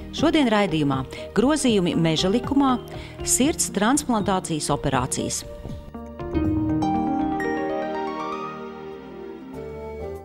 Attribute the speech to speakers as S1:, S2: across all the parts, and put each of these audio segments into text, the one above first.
S1: Šodien raidījumā grozījumi Meža likumā, sirds transplantācijas operācijas.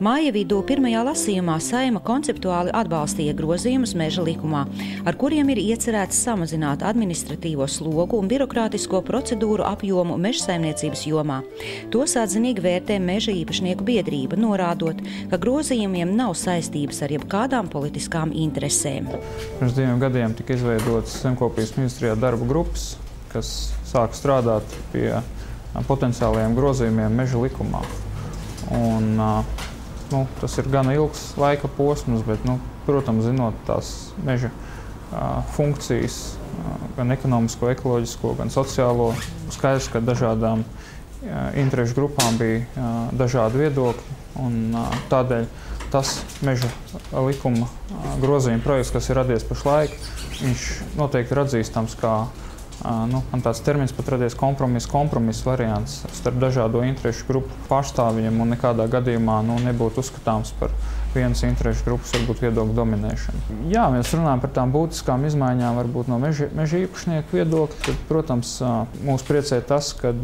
S1: Māja vidū pirmajā lasījumā Saeima konceptuāli atbalstīja grozījumus Meža likumā, ar kuriem ir iecerēts samazināt administratīvo slogu un birokrātisko procedūru apjomu mežsaimniecības jomā. Tos atzinīgi vērtē Meža īpašnieku biedrība, norādot, ka grozījumiem nav saistības ar jebkādām politiskām interesēm.
S2: Pirms 2 gadiem tika izveidotas Zemkopības ministrijā darba grupas, kas sāka strādāt pie potenciālajiem grozījumiem Meža likumā. Tas ir gana ilgs laika posms, bet, protams, zinot tās meža funkcijas, gan ekonomisko, ekoloģisko, gan sociālo, skaidrs, ka dažādām interešu grupām bija dažādi viedokļi, un tādēļ tas Meža likuma grozījuma projekts, kas ir radies pašlaik, viņš noteikti ir atzīstams kā man tāds termins pat radies kompromiss variants starp dažādo interešu grupu pārstāvjiem un nekādā gadījumā nebūtu uzskatāms par vienas interešu grupas varbūt viedokļu dominēšanu. Jā, mēs runājam par tām būtiskām izmaiņām varbūt no meža īpašnieku viedokļa, tad, protams, mūs priecē tas, kad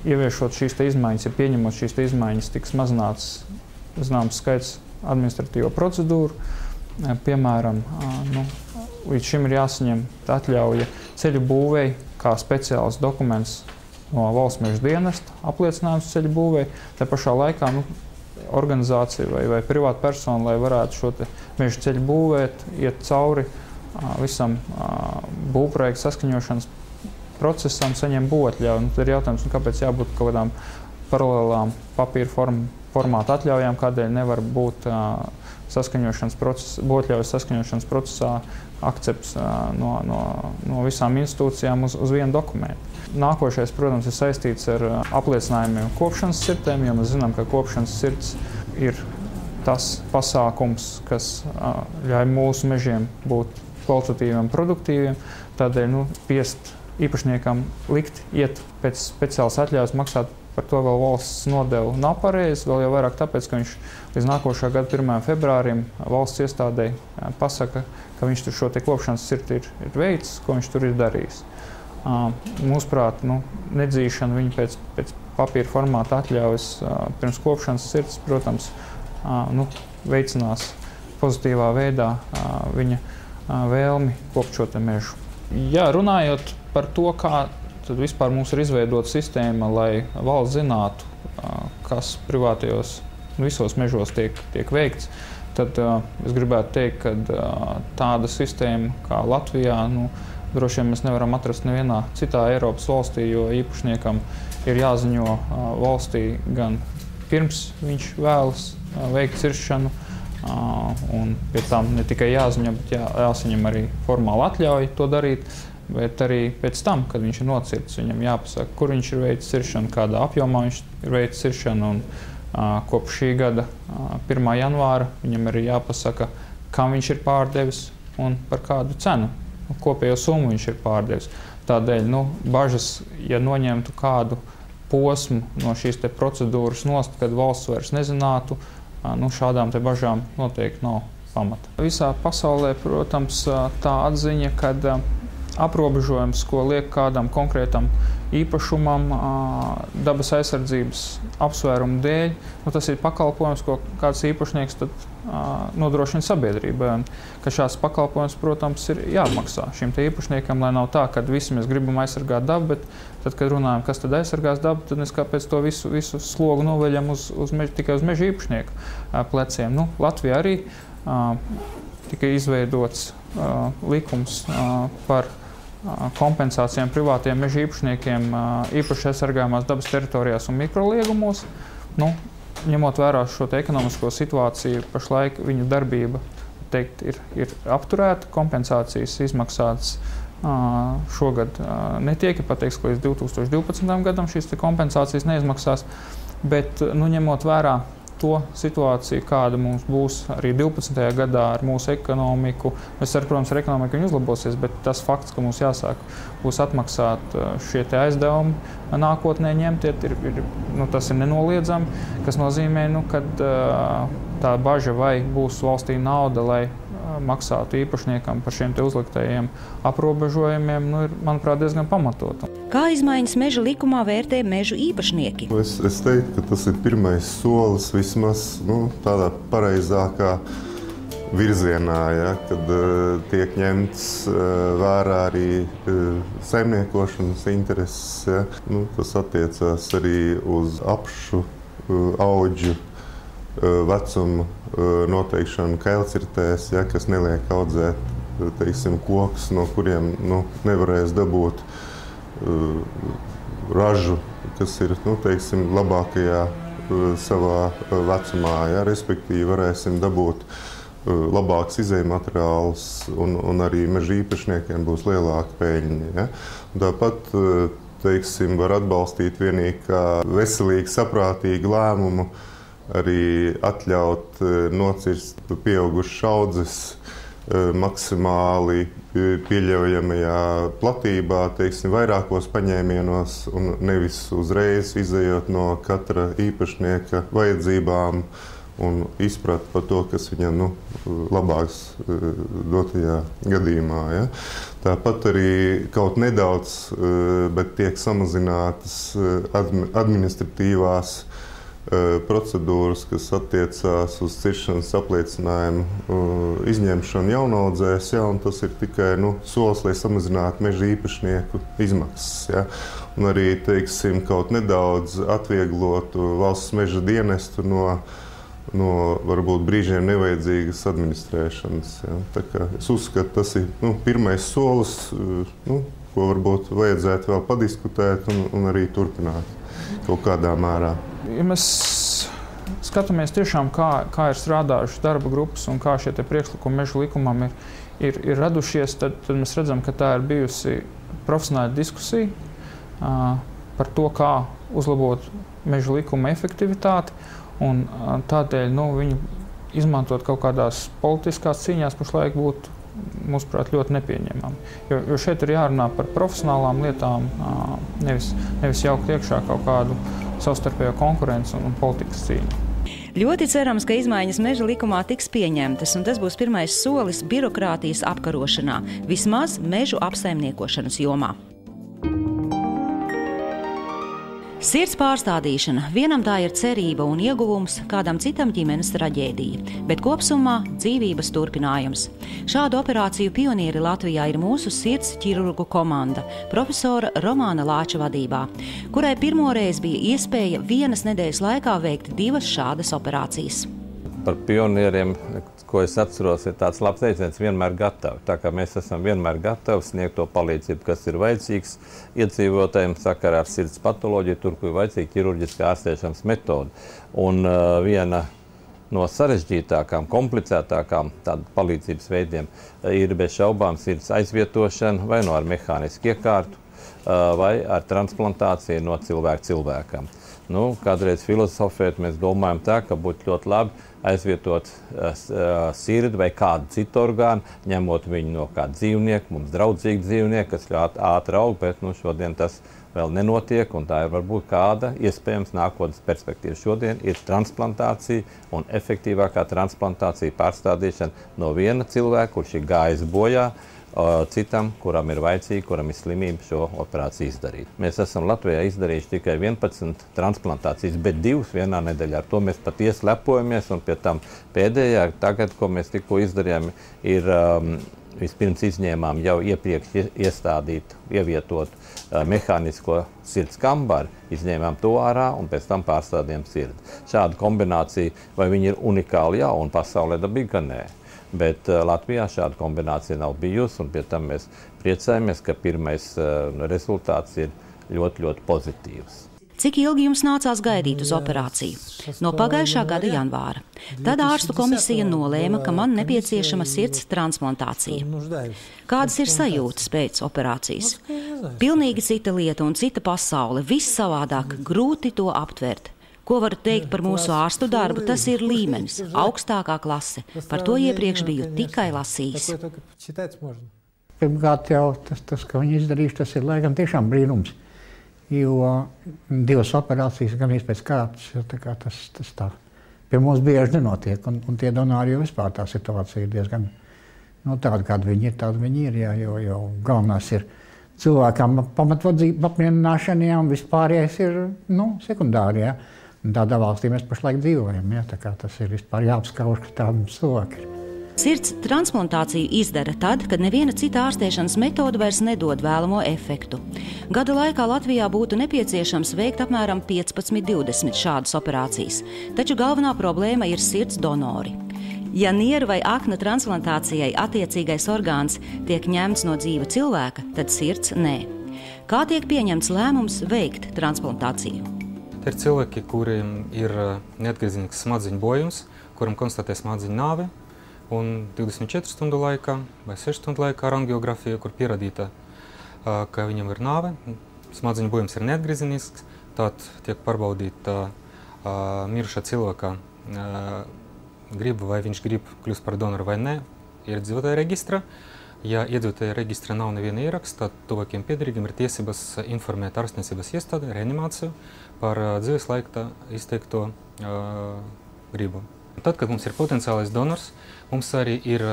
S2: ieviešot šīs izmaiņas, ja pieņemot šīs izmaiņas, tiks mazināts zināms skaits administratīvo procedūru. Piemēram, līdz šim ir jāsaņem atļauja ceļu būvēi kā speciāls dokuments no Valsts meža dienesta, apliecinājums ceļu būvēi. Tā pašā laikā organizācija vai privāta persona, lai varētu šo meža ceļu būvēt, iet cauri visam būvprojektu saskaņošanas procesam, saņem būvatļauju. Tad ir jautājums, kāpēc jābūt kaut kādām paralēlām papīra formāta atļaujām, kādēļ nevar būt būvatļaujas saskaņošanas procesā akcepts no visām institūcijām uz vienu dokumentu. Nākošais, protams, ir saistīts ar apliecinājumiem kopšanas sirtēm, jo mēs zinām, ka kopšanas sirds ir tas pasākums, kas ļauj mūsu mežiem būt kvalitatīviem, produktīviem. Tādēļ spiest īpašniekam likt iet pēc speciālas atļaujas maksāt par to vēl valsts nodevu nav pareizi, vēl jau vairāk tāpēc, ka viņš līdz nākošā gada 1. februārim valsts iestādei pasaka, ka viņš tur šo kopšanas sirti ir veicis, ko viņš tur ir darījis. Mūsuprāt, nedzīšana viņa pēc papīra formāta atļaujas pirms kopšanas sirds, protams, veicinās pozitīvā veidā viņa vēlmi kopt šo mežu. Jā, runājot par to, kā tad vispār mums ir izveidota sistēma, lai valsts zinātu, kas privātajos visos mežos tiek veikts, tad es gribētu teikt, ka tāda sistēma kā Latvijā, droši vien mēs nevaram atrast nevienā citā Eiropas valstī, jo īpašniekam ir jāziņo valstī gan pirms viņš vēlas veikt ciršanu, un pie tām ne tikai jāziņo, bet jāsaņem arī formāli atļauja to darīt, bet arī pēc tam, kad viņš ir nocirts, viņam jāpasaka, kur viņš ir veicis ciršanu, kādā apjomā viņš ir veicis ciršanu, un kopš šī gada 1. janvāra viņam arī jāpasaka, kam viņš ir pārdevis un par kādu cenu, kopējo summu viņš ir pārdevis. Tādēļ, bažas, ja noņemtu kādu posmu no šīs procedūras nost, kad valsts vairs nezinātu, šādām bažām noteikti nav pamata. Visā pasaulē, protams, tā atziņa, kad aprobežojums, ko liek kādam konkrētam īpašumam dabas aizsardzības apsvērumu dēļ, tas ir pakalpojums, ko kāds īpašnieks tad nodrošina sabiedrībai. Ka šāds pakalpojums, protams, ir jāmaksā šim īpašniekam, lai nav tā, ka visi mēs gribam aizsargāt dabu, bet tad, kad runājam, kas tad aizsargās dabu, tad mēs kāpēc to visu slogu noveļam tikai uz meža īpašnieku pleciem. Latvijā arī tika izveidots likums par kompensācijām privātiem meža īpašniekiem īpaši aizsargājumās dabas teritorijās un mikroliegumos. Ņemot vērā šo ekonomisko situāciju, pašlaik viņu darbība ir apturēta, kompensācijas izmaksātas šogad netiek, pateikts, ka līdz 2012. gadam šīs kompensācijas neizmaksās, bet ņemot vērā to situāciju, kāda mums būs arī 12. gadā ar mūsu ekonomiku. Mēs ceram, protams, ar ekonomiku viņa uzlabosies, bet tas fakts, ka mums būs atmaksāt šie aizdevumi nākotnē ņemtie, tas ir nenoliedzami, kas nozīmē, ka tā baža, vai būs valstī nauda, lai maksātu īpašniekam par šiem te uzliktajiem aprobežojumiem, ir, manuprāt, diezgan pamatota.
S1: Kā izmaiņas meža likumā vērtē mežu īpašnieki?
S3: Es teiktu, ka tas ir pirmais solis vismaz tādā pareizākā virzienā, ja, kad tiek ņemts vērā arī saimniekošanas intereses. Ja. Tas attiecās arī uz apšu, audžu vecumu noteikšanu kailcirtēs, ja, kas neliek audzēt, teiksim, kokus, no kuriem nevarēs dabūt ražu, kas ir, teiksim, labākajā savā vecumā, ja, respektīvi varēsim dabūt labāks izejmateriāls un arī meža īpašniekiem būs lielāka peļņa. Ja. Tāpat, teiksim, var atbalstīt vienīgi kā veselīgi, saprātīgu lēmumu arī atļaut nocirst pieaugušas audzes maksimāli pieļaujamajā platībā, teiksim, vairākos paņēmienos un nevis uzreiz izejot no katra īpašnieka vajadzībām un izprat par to, kas viņam labāks dotajā gadījumā. Ja? Tāpat arī kaut nedaudz, bet tiek samazinātas administratīvās procedūras, kas attiecās uz ciršanas apliecinājumu izņemšanu jaunaudzēs, ja, un tas ir tikai solis, lai samazinātu meža īpašnieku izmaksas. Ja. Un arī, teiksim, kaut nedaudz atvieglotu valsts meža dienestu no varbūt brīžiem nevajadzīgas administrēšanas. Ja. Tā kā es uzskatu, tas ir pirmais solis, ko varbūt vajadzētu vēl padiskutēt un arī turpināt kaut kādā mērā.
S2: Ja mēs skatāmies tiešām, kā ir strādājuši darba grupas un kā šie priekšlikumi meža likumam ir radušies, tad mēs redzam, ka tā ir bijusi profesionāla diskusija par to, kā uzlabot meža likuma efektivitāti. Un tādēļ viņu izmantot kaut kādās politiskās cīņās pašlaik būtu, mūsuprāt, ļoti nepieņemami. Jo šeit ir jārunā par profesionālām lietām, nevis jaukt iekšā kaut kādu savstarpējo konkurenci un politikas cīņu.
S1: Ļoti cerams, ka izmaiņas meža likumā tiks pieņemtas, un tas būs pirmais solis birokrātijas apkarošanā, vismaz mežu apsaimniekošanas jomā. Sirds pārstādīšana. Vienam tā ir cerība un ieguvums, kādam citam ģimenes traģēdija, bet kopsumā dzīvības turpinājums. Šādu operāciju pionieri Latvijā ir mūsu sirds ķirurgu komanda, profesora Romāna Lāča vadībā, kurai pirmoreiz bija iespēja vienas nedēļas laikā veikt 2 šādas operācijas.
S4: Par pionieriem, ko es atceros, ir tāds labs teiciens, vienmēr gatavi. Tā kā mēs esam vienmēr gatavi sniegt to palīdzību, kas ir vajadzīgs iedzīvotājiem sakarā ar sirds patoloģiju, tur, kur ir vajadzīga ķirurģiskā ārstēšanas metode. Un viena no sarežģītākām, komplicētākām tādu palīdzības veidiem ir bez šaubām sirds aizvietošana vai ar mehānisku iekārtu vai ar transplantāciju no cilvēka cilvēkam. Kādreiz filozofēt, mēs domājam tā, ka būtu ļoti labi aizvietot sirdi vai kādu citu orgānu, ņemot viņu no kāda dzīvnieka, mums draudzīga dzīvnieka, kas ļoti ātri aug, bet šodien tas vēl nenotiek, un tā ir varbūt kāda iespējams nākotnes perspektīva. Šodien ir transplantācija un efektīvākā transplantācija pārstādīšana no viena cilvēka, kurš ir gājis bojā, citam, kuram ir vajadzīga, kuram ir slimība šo operāciju izdarīt. Mēs esam Latvijā izdarījuši tikai 11 transplantācijas, bet 2 vienā nedēļā. Ar to mēs patiesi lepojamies, un pie tam pēdējā, tagad, ko mēs tikko izdarījām, ir vispirms izņēmām jau iepriekš iestādīt, ievietot mehānisko sirds kambaru, izņēmām to ārā un pēc tam pārstādījām sirdi. Šāda kombinācija, vai viņi ir unikāli, jā, un pasaulē dabīgi, ka nē. Bet Latvijā šāda kombinācija nav bijusi, un pie tam mēs priecājamies, ka pirmais rezultāts ir ļoti, ļoti pozitīvs.
S1: Cik ilgi jums nācās gaidīt uz operāciju? No pagājušā gada janvāra. Tad ārstu komisija nolēma, ka man nepieciešama sirds transplantācija. Kādas ir sajūtas pēc operācijas? Pilnīgi cita lieta un cita pasaule, viss savādāk, grūti to aptvert. Ko varu teikt par mūsu ārstu darbu, tas ir līmenis, augstākā klase. Par to iepriekš biju tikai lasījis.
S5: Pirmkārt jau tas, ka viņi izdarījuši, tas ir laikam tiešām brīnums. Jo 2 operācijas gan pēc kārtas, tas tā pie mums bieži nenotiek. Un tie donāri jau vispār tā situācija ir diezgan Nu, tāda, kāda viņi ir, tāda viņi ir, jā, jo galvenais ir cilvēkam pamatvadzība apmierināšana, jā, un vispārējais ir, sekundāri, jā. Un tādā valstī mēs pašlaik dzīvojam, jā, tā kā tas ir vispār jāapskauž, ka tāda mums cilvēki ir.
S1: Sirds transplantāciju izdara tad, kad neviena cita ārstēšanas metode vairs nedod vēlamo efektu. Gada laikā Latvijā būtu nepieciešams veikt apmēram 15–20 šādas operācijas, taču galvenā problēma ir sirds donori. Ja nieru vai akna transplantācijai attiecīgais orgāns tiek ņemts no dzīva cilvēka, tad sirds nē. Kā tiek pieņemts lēmums veikt transplantāciju?
S6: Tie ir cilvēki, kuriem ir neatgriezenisks smadzeņu bojums, kuram konstatē smadzeņu nāvi, un 24 stundu laikā vai 6 stundu laikā ar angiografiju, kur pierādīta, ka viņam ir nāve, smadzeņu bojums ir neatgriezenisks, tad tiek pārbaudīta mirušā cilvēka grib, vai viņš grib kļūst par donoru vai nē, iedzīvotāja reģistra. Ja iedzīvotāja reģistra nav neviena ieraksta, tad tuvākiem piederīgiem ir tiesības informēt ārstniecības iestādi, reanimāciju par dzīves laikā izteikto gribu. Tad, kad mums ir potenciālais donors, mums arī ir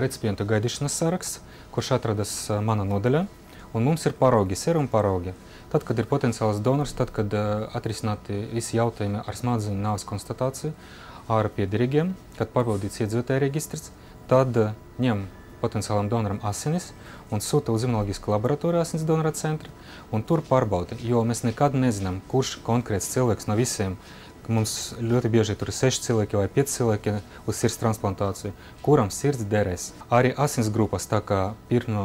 S6: recipientu gaidīšanas saraksts, kurš atrodas mana nodaļā, un mums ir paraugi, serum paraugi. Tad, kad ir potenciāls donors, tad, kad atrisināti visi jautājumi ar smadzeņu nāves konstatāciju, ar piederīgiem, kad pārbaudīts iedzīvotāja reģistrs, tad ņem potenciālam donoram asinis un sūta uz imunoloģisku laboratoriju asins donora centru un tur pārbauda, jo mēs nekad nezinām, kurš konkrēts cilvēks no visiem, mums ļoti bieži tur ir 6 cilvēki vai 5 cilvēki uz sirds transplantāciju, kuram sirds derēs. Arī asins grupas, tā kā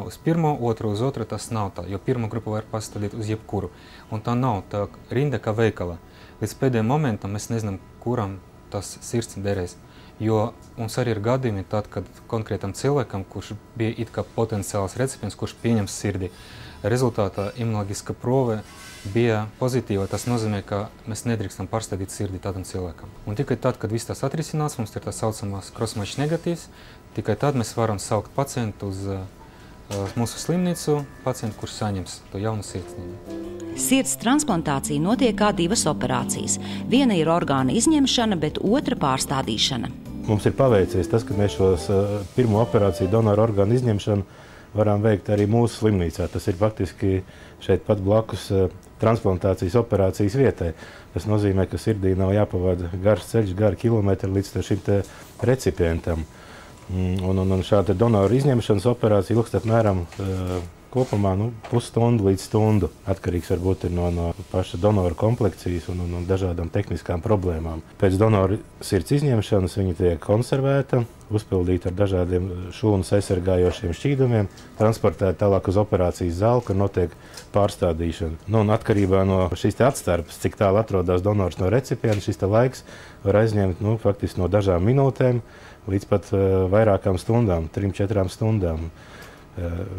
S6: uz pirmo, otru uz otru, tas nav tā, jo pirmo grupu var pastādīt uz jebkuru. Un tā nav tā rinda kā veikala. Līdz pēdējiem momentam mēs nezinām, kuram tas sirds derēs. Jo mums arī ir gadījumi tad, kad konkrētam cilvēkam, kurš bija it kā potenciāls recipients, kurš pieņems sirdi, rezultātā imunoloģiska prove bija pozitīva. Tas nozīmē, ka mēs nedrīkstam pārstādīt sirdi tādam cilvēkam. Un tikai tad, kad viss tas atrisinās, mums ir tā saucamās cross-match negatīvs, tikai tad mēs varam saukt pacientu uz mūsu slimnīcu, pacientu, kurš saņems to jaunu sirdsniņu.
S1: Sirds transplantācija notiek kā divas operācijas. Viena ir orgāna izņemšana, bet otra pārstādīšana.
S7: Mums ir paveicies tas, ka mēs šos pirmo operāciju donoru orgānu izņemšanu varam veikt arī mūsu slimnīcā. Tas ir faktiski šeit pat blakus transplantācijas operācijas vietai. Tas nozīmē, ka sirdī nav jāpavada garš ceļš, gari kilometri līdz šim recipientam. Un šāda donoru izņemšanas operācija ilgst apmēram kopumā pusstundu līdz stundu. Atkarīgs varbūt ir no paša donora komplekcijas un dažādām tehniskām problēmām. Pēc donora sirds izņemšanas viņa tiek konservēta, uzpildīta ar dažādiem šūnas aizsargājošiem šķīdumiem, transportēta tālāk uz operācijas zāli, kur notiek pārstādīšana. Un atkarībā no šīs atstarpes, cik tālu atrodas donors no recipienta, šis laiks var aizņemt faktiski no dažām minūtēm līdz pat vairākām stundām, 3–4 stundām.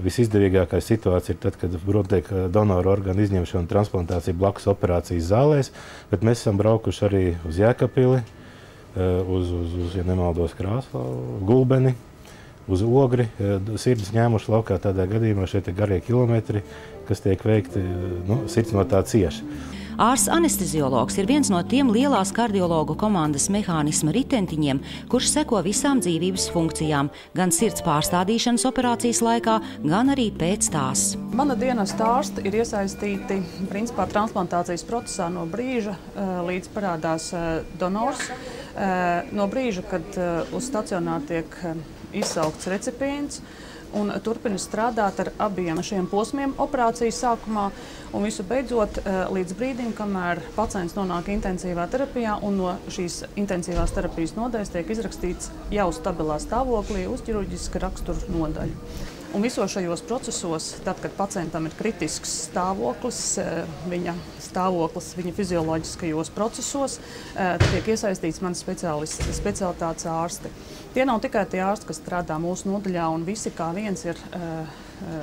S7: Visizdevīgākā situācija ir tad, kad notiek donoru orgānu izņemšana un transplantācija blakus operācijas zālēs, bet mēs esam braukuši arī uz Jēkabpili, ja nemaldos Krāslavu, Gulbeni, uz Ogri, sirds ņēmuši laukā. Tādā gadījumā šeit ir garie kilometri, kas tiek veikti, sirds no tā cieši.
S1: Ārsts anesteziologs ir viens no tiem lielās kardiologu komandas mehānisma ritentiņiem, kurš seko visām dzīvības funkcijām, gan sirds pārstādīšanas operācijas laikā, gan arī pēc tās.
S8: Mana dienesta ārsti ir iesaistīti principā transplantācijas procesā no brīža, līdz parādās donors, no brīža, kad uz stacionāru tiek izsaukts recipients, un turpina strādāt ar abiem šiem posmiem operācijas sākumā un visu beidzot līdz brīdim, kamēr pacients nonāk intensīvā terapijā un no šīs intensīvās terapijas nodaļas tiek izrakstīts jau stabilā stāvoklī uz ķirurģiska rakstura nodaļu. Un visos šajos procesos, tad, kad pacientam ir kritisks stāvoklis, viņa fizioloģiskajos procesos, tiek iesaistīts mans specialitātes ārsti. Tie nav tikai tie ārsti, kas strādā mūsu nodaļā, un visi kā viens ir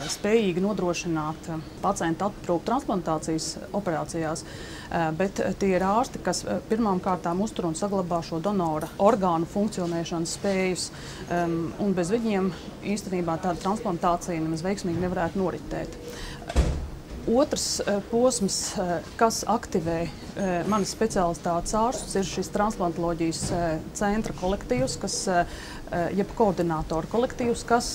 S8: spējīgi nodrošināt pacientu aprūpi transplantācijas operācijās, bet tie ir ārsti, kas pirmām kārtām uztur un saglabā šo donora orgānu funkcionēšanas spējas, un bez viņiem īstenībā tāda transplantācija nemaz veiksmīgi nevarētu noritēt. Otrs posms, kas aktivē manas specialitātes ārstus, ir šis transplantoloģijas centra kolektīvs, kas jeb koordinātoru kolektīvs, kas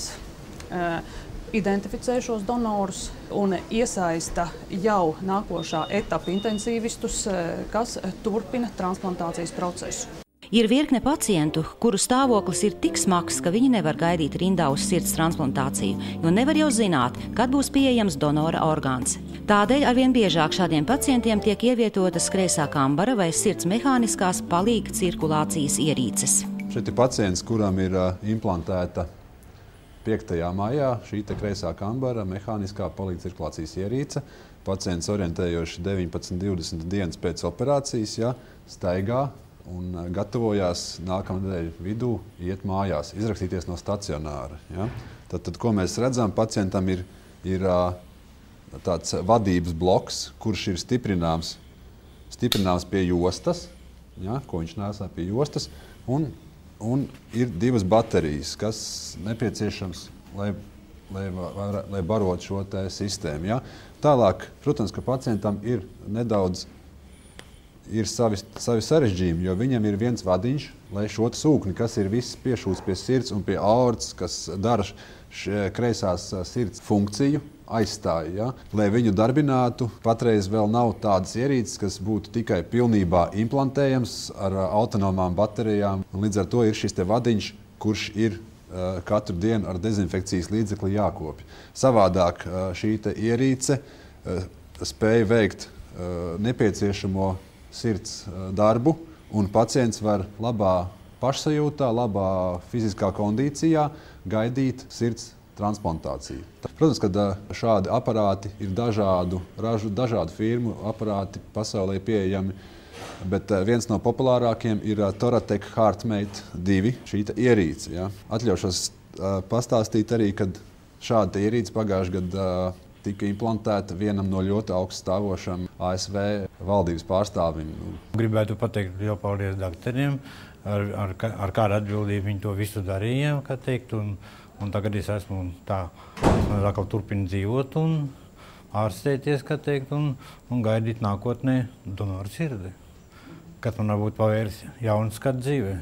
S8: identificē šos donorus un iesaista jau nākošā etapa intensīvistus, kas turpina transplantācijas procesu.
S1: Ir virkne pacientu, kuru stāvoklis ir tik smags, ka viņi nevar gaidīt rindā uz sirds transplantāciju, jo nevar jau zināt, kad būs pieejams donora orgāns. Tādēļ arvien biežāk šādiem pacientiem tiek ievietotas kreisā kambara vai sirds mehāniskās palīga cirkulācijas ierīces.
S9: Šeit ir pacients, kuram ir implantēta 5. maijā šī kreisā kambara mehāniskā palīga cirkulācijas ierīce. Pacients orientējoši 19-20 dienas pēc operācijas, staigā un gatavojās nākamnedēļ vidū iet mājās, izrakstīties no stacionāra. Tad, ko mēs redzam, pacientam ir tāds vadības bloks, kurš ir stiprināms pie jostas, ko viņš nesā pie jostas, un ir 2 baterijas, kas nepieciešams, lai barotu šo sistēmu. Tālāk, protams, ka pacientam ir nedaudz savi sarežģījumi, jo viņam ir viens vadiņš, lai šo sūkni, kas ir viss piešūts pie sirds un pie aortas, kas dara kreisās sirds funkciju, aizstāja. Lai viņu darbinātu, patreiz vēl nav tādas ierīces, kas būtu tikai pilnībā implantējams ar autonomām baterijām. Līdz ar to ir šis vadiņš, kurš ir katru dienu ar dezinfekcijas līdzekli jākopja. Savādāk šī ierīce spēja veikt nepieciešamo sirds darbu, un pacients var labā pašsajūtā, labā fiziskā kondīcijā gaidīt sirds transplantāciju. Protams, ka šādi aparāti ir dažādu firmu aparāti pasaulē pieejami, bet viens no populārākiem ir Thoratec HeartMate 2 šī ierīce. Atļaušos pastāstīt arī, kad šāda ierīce pagājušajā gadā tika implantēta vienam no ļoti augststāvošam ASV valdības pārstāvim.
S10: Gribētu pateikt jau paldies doktoriem, ar kādu atbildību viņi to visu darīja, kā teikt, un tagad es esmu atkal turpinu dzīvot un ārstēties, kā teikt, un gaidīt nākotnē donoru sirdi, kad man varbūt pavērs jauns skats dzīvē.